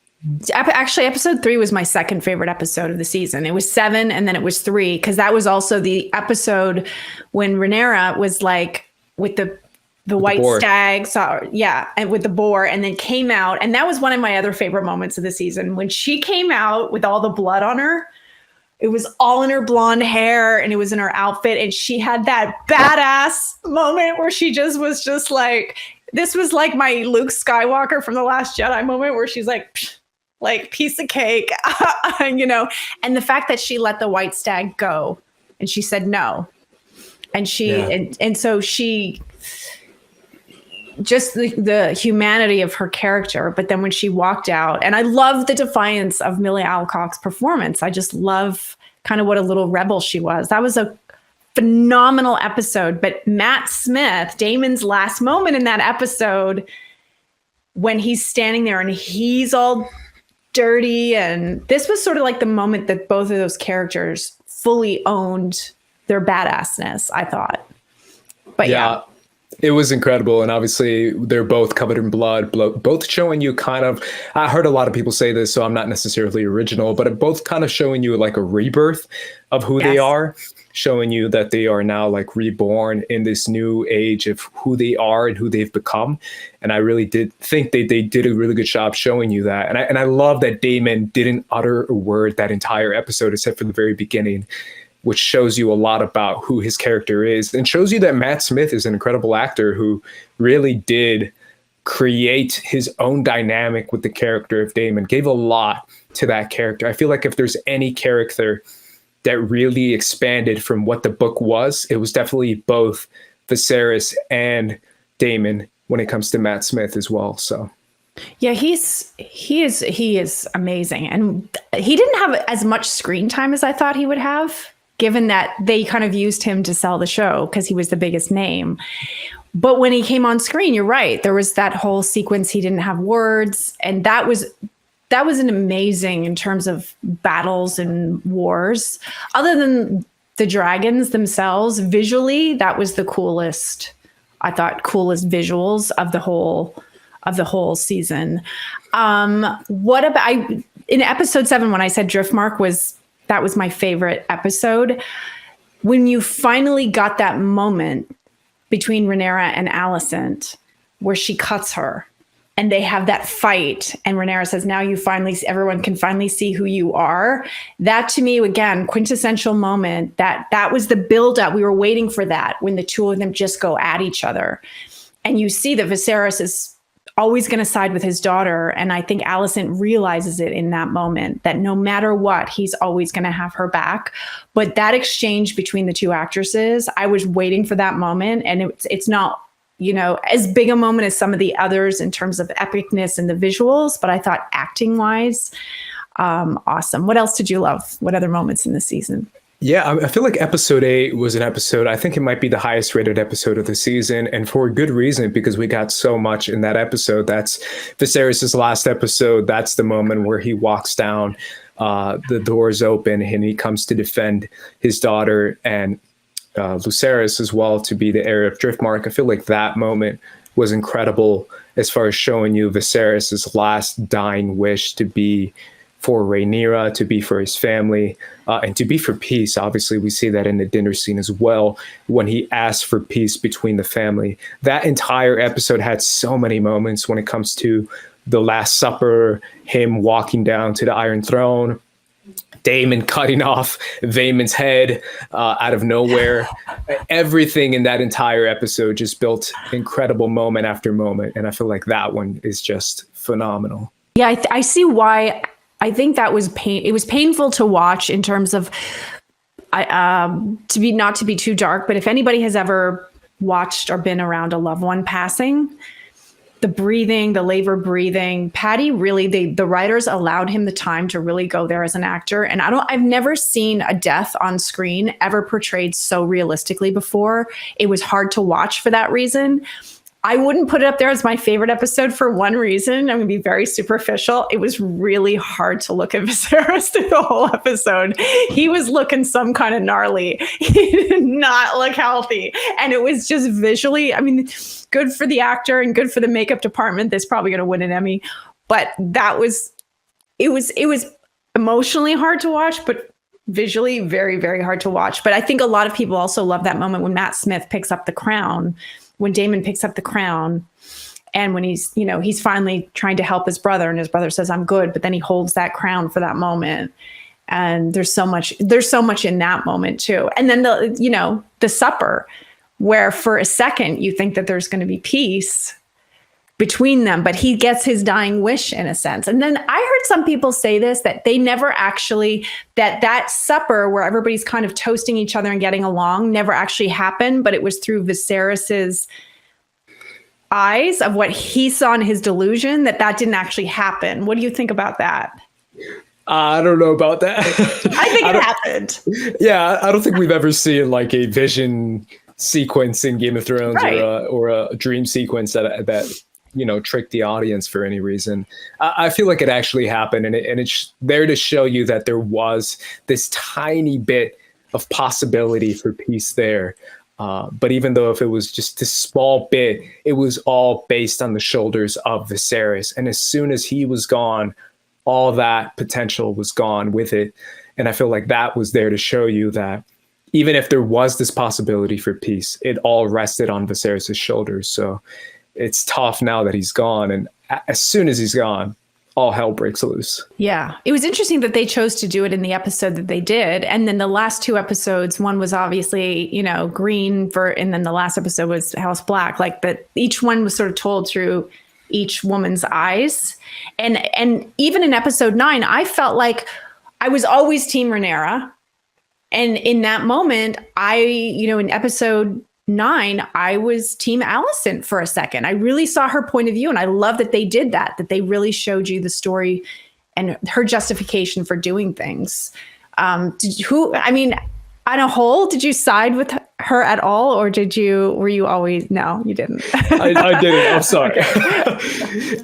Actually, episode 3 was my second favorite episode of the season. It was 7, and then it was 3, because that was also the episode when Rhaenyra was like with the white stag, and with the boar, and then came out. And that was one of my other favorite moments of the season, when she came out with all the blood on her. It was all in her blonde hair, and it was in her outfit, and she had that badass moment where she just was just like, this was like my Luke Skywalker from The Last Jedi moment, where she's like piece of cake, and the fact that she let the white stag go, and she said no, and so she, just the humanity of her character. But then when she walked out, and I love the defiance of Millie Alcock's performance. I just love kind of what a little rebel she was. That was a phenomenal episode. But Matt Smith, Damon's last moment in that episode, when he's standing there and he's all dirty, and this was sort of like the moment that both of those characters fully owned their badassness, I thought. But yeah. It was incredible. And obviously they're both covered in blood, both showing you kind of, I heard a lot of people say this, so I'm not necessarily original, but both kind of showing you like a rebirth of who they are, showing you that they are now like reborn in this new age of who they are and who they've become. And I really did think they did a really good job showing you that. And I love that Damon didn't utter a word that entire episode, except for the very beginning, which shows you a lot about who his character is, and shows you that Matt Smith is an incredible actor who really did create his own dynamic with the character of Damon, gave a lot to that character. I feel like if there's any character that really expanded from what the book was, it was definitely both Viserys and Damon when it comes to Matt Smith as well. So yeah, he is amazing. And he didn't have as much screen time as I thought he would have, given that they kind of used him to sell the show because he was the biggest name. But when he came on screen, you're right, there was that whole sequence he didn't have words, and that was an amazing in terms of battles and wars. Other than the dragons themselves, visually, that was the coolest, I thought, coolest visuals of the whole season. What about in episode 7, when I said Driftmark was my favorite episode, when you finally got that moment between Rhaenyra and Alicent where she cuts her and they have that fight and Rhaenyra says, now everyone can finally see who you are. That to me, again, quintessential moment, that was the buildup. We were waiting for that, when the two of them just go at each other. And you see that Viserys is always going to side with his daughter. And I think Alicent realizes it in that moment, that no matter what, he's always going to have her back. But that exchange between the two actresses, I was waiting for that moment. And it's not, as big a moment as some of the others in terms of epicness and the visuals, but I thought acting wise, awesome. What else did you love? What other moments in the season? Yeah, I feel like episode 8 was an episode, I think it might be the highest rated episode of the season, and for a good reason, because we got so much in that episode. That's Viserys' last episode. That's the moment where he walks down, the doors open, and he comes to defend his daughter and Lucerys as well, to be the heir of Driftmark. I feel like that moment was incredible as far as showing you Viserys' last dying wish to be for Rhaenyra, to be for his family, and to be for peace. Obviously, we see that in the dinner scene as well, when he asked for peace between the family. That entire episode had so many moments when it comes to the Last Supper, him walking down to the Iron Throne, Damon cutting off Vaemon's head out of nowhere. Everything in that entire episode just built incredible moment after moment. And I feel like that one is just phenomenal. Yeah, I see why. I think that was it was painful to watch in terms of, not to be too dark, but if anybody has ever watched or been around a loved one passing, the breathing, the labor breathing, Patty really, the writers allowed him the time to really go there as an actor. And I've never seen a death on screen ever portrayed so realistically before. It was hard to watch for that reason. I wouldn't put it up there as my favorite episode for one reason. I'm going to be very superficial. It was really hard to look at Viserys through the whole episode. He was looking some kind of gnarly. He did not look healthy. And it was just visually, good for the actor and good for the makeup department. That's probably going to win an Emmy. But it was emotionally hard to watch, but visually very, very hard to watch. But I think a lot of people also love that moment when Matt Smith picks up the crown, when Damon picks up the crown, and when he's finally trying to help his brother, and his brother says, "I'm good," but then he holds that crown for that moment. And there's so much in that moment too. And then the supper, where for a second you think that there's going to be peace between them, but he gets his dying wish in a sense. And then I heard some people say this, that they never actually, that supper where everybody's kind of toasting each other and getting along never actually happened, but it was through Viserys's eyes of what he saw in his delusion, that didn't actually happen. What do you think about that? I don't know about that. I think it happened. Yeah, I don't think we've ever seen like a vision sequence in Game of Thrones, right, or a dream sequence that trick the audience for any reason. I feel like it actually happened, and it's there to show you that there was this tiny bit of possibility for peace there. But even though if it was just this small bit, it was all based on the shoulders of Viserys. And as soon as he was gone, all that potential was gone with it. And I feel like that was there to show you that even if there was this possibility for peace, it all rested on Viserys' shoulders. So it's tough now that he's gone. And as soon as he's gone, all hell breaks loose. Yeah. It was interesting that they chose to do it in the episode that they did. And then the last two episodes, one was obviously, green and then the last episode was House Black. Like that each one was sort of told through each woman's eyes. And even in episode 9, I felt like I was always Team Rhaenyra. And in that moment, in episode 9, I was Team Alicent for a second. I really saw her point of view, and I love that they did that they really showed you the story and her justification for doing things. On a whole, did you side with her at all, or were you always, no, you didn't? I didn't, I'm sorry.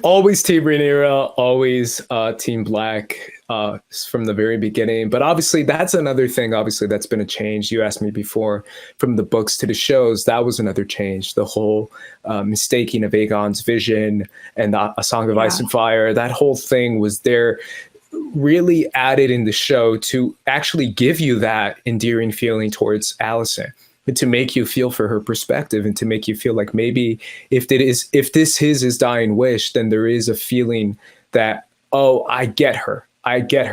Always Team Rhaenyra, always Team Black from the very beginning. But obviously that's another thing, obviously that's been a change. You asked me before, from the books to the shows, that was another change. The whole mistaking of Aegon's vision and A Song of Ice and Fire, that whole thing was there, really added in the show to actually give you that endearing feeling towards Alicent, and to make you feel for her perspective, and to make you feel like maybe if this is his dying wish, then there is a feeling that, oh, I get her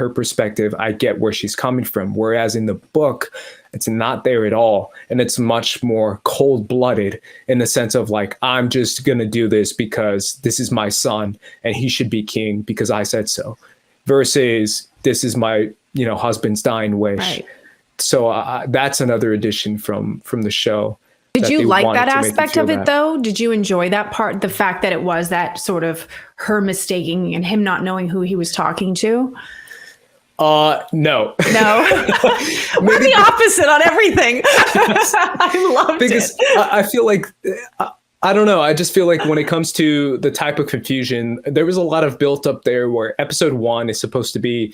perspective, I get where she's coming from. Whereas in the book, it's not there at all. And it's much more cold-blooded in the sense of like, I'm just going to do this because this is my son and he should be king because I said so. Versus this is my, husband's dying wish. Right. So that's another addition from the show. Did you like that aspect of it, though? Did you enjoy that part? The fact that it was that sort of her mistaking and him not knowing who he was talking to? No. No. We're the opposite on everything. I loved it. I feel like, I don't know. I just feel like when it comes to the type of confusion, there was a lot of built up there where episode 1 is supposed to be,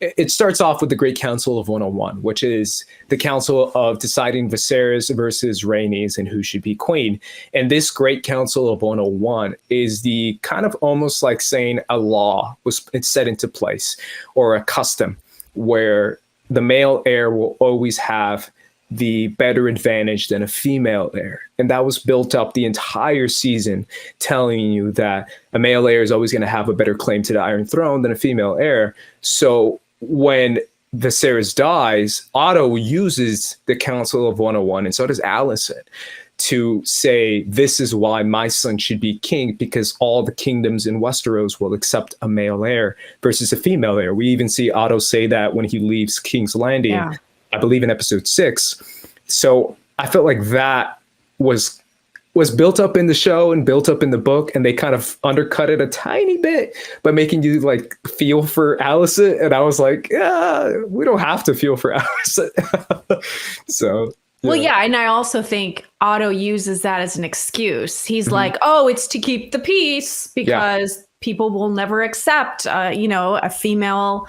it starts off with the Great Council of 101, which is the council of deciding Viserys versus Rhaenys and who should be queen. And this Great Council of 101 is the kind of almost like saying a law was set into place, or a custom where the male heir will always have the better advantage than a female heir. And that was built up the entire season, telling you that a male heir is always going to have a better claim to the Iron Throne than a female heir. So when Viserys dies, Otto uses the Council of 101, and so does Alicent, to say, this is why my son should be king, because all the kingdoms in Westeros will accept a male heir versus a female heir. We even see Otto say that when he leaves King's Landing, I believe in episode 6. So I felt like that was built up in the show and built up in the book, and they kind of undercut it a tiny bit by making you like feel for Alicent. And I was like, yeah, we don't have to feel for Alicent. So. Yeah. Well, yeah. And I also think Otto uses that as an excuse. He's like, oh, it's to keep the peace because people will never accept, a female,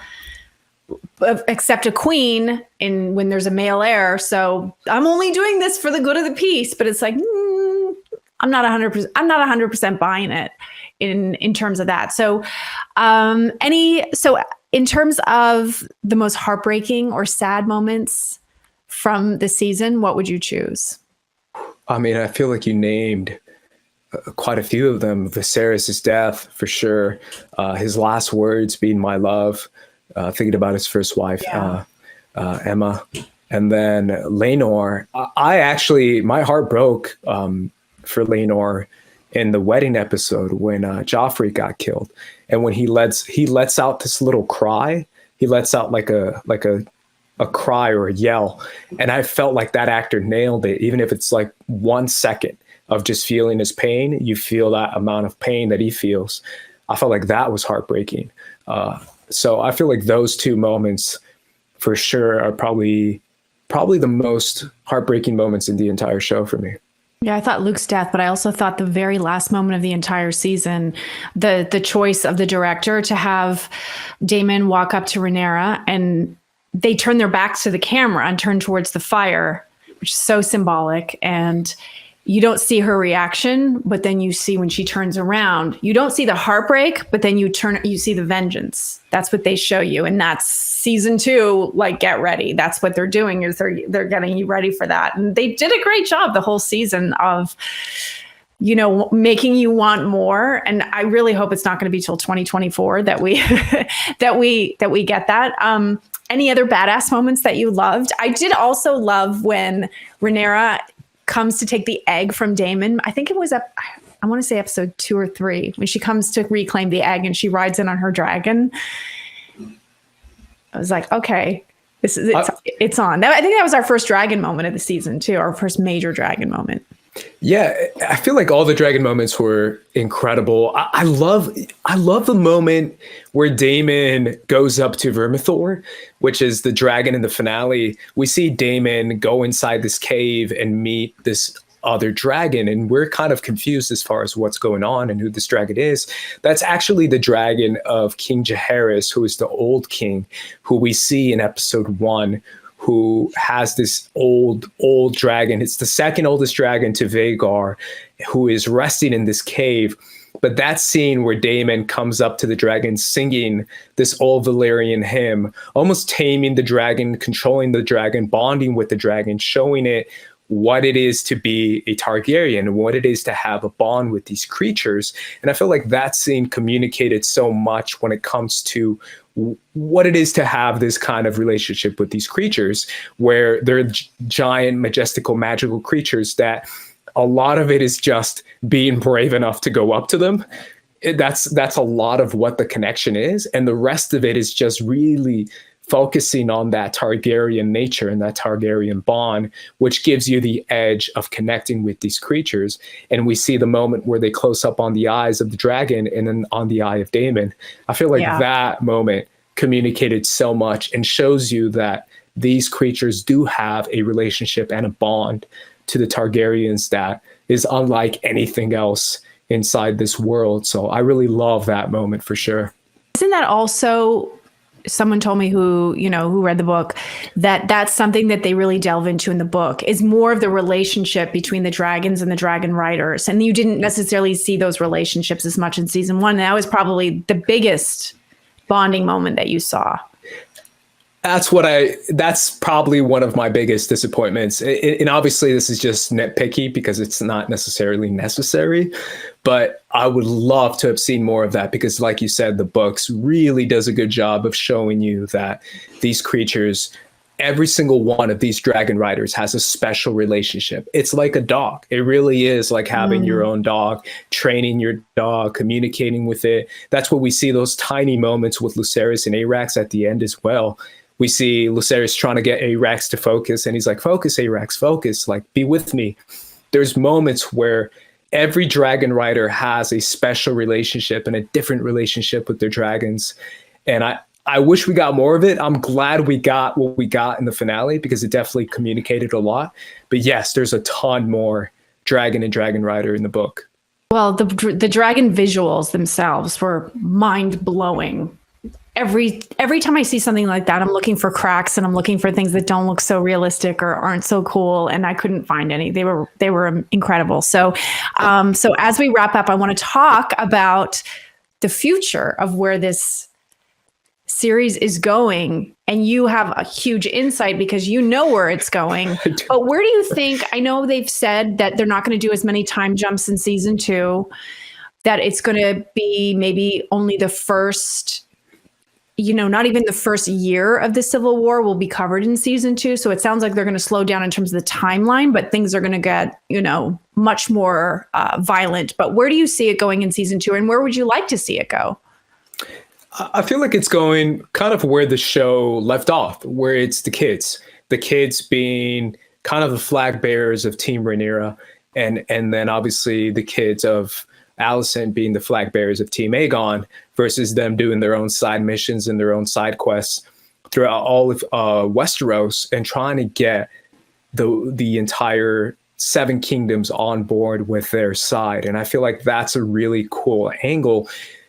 accept a queen when there's a male heir. So I'm only doing this for the good of the peace. But it's like, I'm not 100% buying it in terms of that. So, in terms of the most heartbreaking or sad moments from the season, what would you choose? I mean, I feel like you named quite a few of them. Viserys' death, for sure. His last words being "my love," thinking about his first wife, Emma. And then Laenor. My heart broke for Laenor in the wedding episode when Joffrey got killed, and when he lets out this little cry. He lets out like a cry or a yell, and I felt like that actor nailed it. Even if it's like 1 second of just feeling his pain, you feel that amount of pain that he feels. I felt like that was heartbreaking. So I feel like those two moments for sure are probably the most heartbreaking moments in the entire show for me. Yeah, I thought Luke's death, but I also thought the very last moment of the entire season, the choice of the director to have Damon walk up to Rhaenyra and they turn their backs to the camera and turn towards the fire, which is so symbolic. And you don't see her reaction, but then you see when she turns around, you don't see the heartbreak, but then you see the vengeance. That's what they show you. And that's season 2, like, get ready. That's what they're doing, is they're getting you ready for that. And they did a great job the whole season of, making you want more. And I really hope it's not going to be till 2024 that we get that. Any other badass moments that you loved? I did also love when Rhaenyra comes to take the egg from Damon. I think it was I want to say episode 2 or 3, when she comes to reclaim the egg and she rides in on her dragon. I was like, okay, it's on. I think that was our first dragon moment of the season too, our first major dragon moment. Yeah, I feel like all the dragon moments were incredible. I love the moment where Damon goes up to Vermithor, which is the dragon in the finale. We see Damon go inside this cave and meet this other dragon, and we're kind of confused as far as what's going on and who this dragon is. That's actually the dragon of King Jaehaerys, who is the old king, who we see in episode 1, who has this old dragon. It's the second oldest dragon to Vhagar, who is resting in this cave. But that scene where Damon comes up to the dragon singing this old Valyrian hymn, almost taming the dragon, controlling the dragon, bonding with the dragon, showing it what it is to be a Targaryen, what it is to have a bond with these creatures. And I feel like that scene communicated so much when it comes to what it is to have this kind of relationship with these creatures, where they're giant, majestical, magical creatures that a lot of it is just being brave enough to go up to them. That's a lot of what the connection is. And the rest of it is just really focusing on that Targaryen nature and that Targaryen bond, which gives you the edge of connecting with these creatures. And we see the moment where they close up on the eyes of the dragon and then on the eye of Damon. I feel like that moment communicated so much and shows you that these creatures do have a relationship and a bond to the Targaryens that is unlike anything else inside this world. So I really love that moment for sure. Isn't that also, someone told me who read the book, that's something that they really delve into in the book, is more of the relationship between the dragons and the dragon riders. And you didn't necessarily see those relationships as much in season 1. That was probably the biggest bonding moment that you saw. That's probably one of my biggest disappointments. And obviously this is just nitpicky because it's not necessarily necessary, but I would love to have seen more of that, because like you said, the books really does a good job of showing you that these creatures, every single one of these dragon riders has a special relationship. It's like a dog. It really is like having your own dog, training your dog, communicating with it. That's what we see, those tiny moments with Lucerys and Arax at the end as well. We see Lucerys trying to get Arax to focus, and he's like, focus, Arax, focus, like, be with me. There's moments where every dragon rider has a special relationship and a different relationship with their dragons. And I wish we got more of it. I'm glad we got what we got in the finale, because it definitely communicated a lot. But yes, there's a ton more dragon and dragon rider in the book. Well, the dragon visuals themselves were mind-blowing. Every time I see something like that, I'm looking for cracks and I'm looking for things that don't look so realistic or aren't so cool. And I couldn't find any. They were incredible. So as we wrap up, I want to talk about the future of where this series is going. And you have a huge insight because you know where it's going. But where do you think, I know they've said that they're not going to do as many time jumps in season 2, that it's going to be maybe only the first, not even the first year of the Civil War will be covered in season 2. So it sounds like they're going to slow down in terms of the timeline, but things are going to get, much more violent. But where do you see it going in season 2, and where would you like to see it go? I feel like it's going kind of where the show left off, where it's the kids being kind of the flag bearers of Team Rhaenyra, and then obviously the kids of Alicent being the flag bearers of Team Aegon, versus them doing their own side missions and their own side quests throughout all of Westeros and trying to get the entire 7 kingdoms on board with their side. And I feel like that's a really cool angle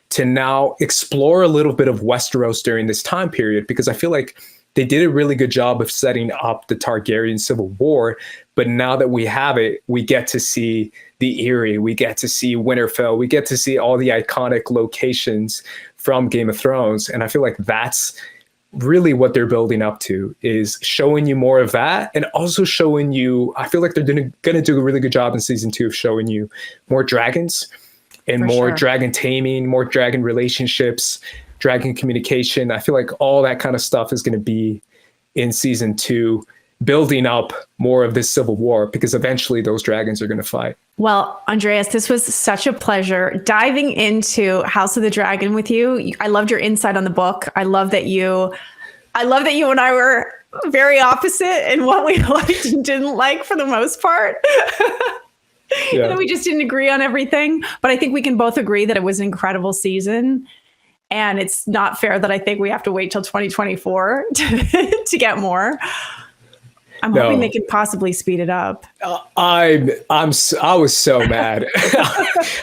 to now explore a little bit of Westeros during this time period, because I feel like they did a really good job of setting up the Targaryen Civil War. But now that we have it, we get to see the Eyrie, we get to see Winterfell, we get to see all the iconic locations from Game of Thrones. And I feel like that's really what they're building up to, is showing you more of that, and also showing you, I feel like they're going to do a really good job in season 2 of showing you more dragons and more dragon taming, more dragon relationships, dragon communication. I feel like all that kind of stuff is going to be in season 2. building up more of this civil war, because eventually those dragons are going to fight. Well, Andreas, this was such a pleasure diving into House of the Dragon with you. I loved your insight on the book. I love that you and I were very opposite in what we liked and didn't like for the most part. Yeah. And we just didn't agree on everything. But I think we can both agree that it was an incredible season. And it's not fair that I think we have to wait till 2024 to get more. I'm hoping they can possibly speed it up. I was so mad.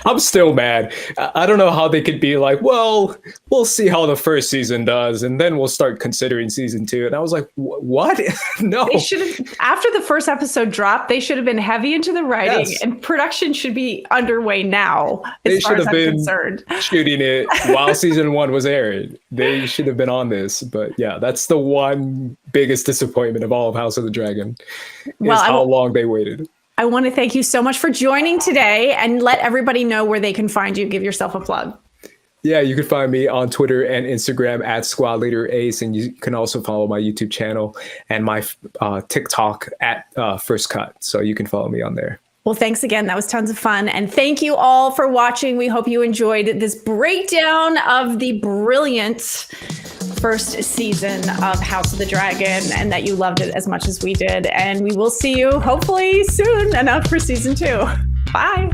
I'm still mad. I don't know how they could be like, well, we'll see how the first season does, and then we'll start considering season 2. And I was like, what? No. They should have, after the first episode dropped, they should have been heavy into the writing, and production should be underway now. They should have been shooting it while season 1 was airing. They should have been on this. But yeah, that's the one biggest disappointment of all of House of the Dragon, is how long they waited. I want to thank you so much for joining today, and let everybody know where they can find you. Give yourself a plug. Yeah, you can find me on Twitter and Instagram at Squad Leader Ace, and you can also follow my YouTube channel and my TikTok at First Cut. So you can follow me on there. Well, thanks again. That was tons of fun. And thank you all for watching. We hope you enjoyed this breakdown of the brilliant first season of House of the Dragon, and that you loved it as much as we did. And we will see you hopefully soon enough for season 2. Bye.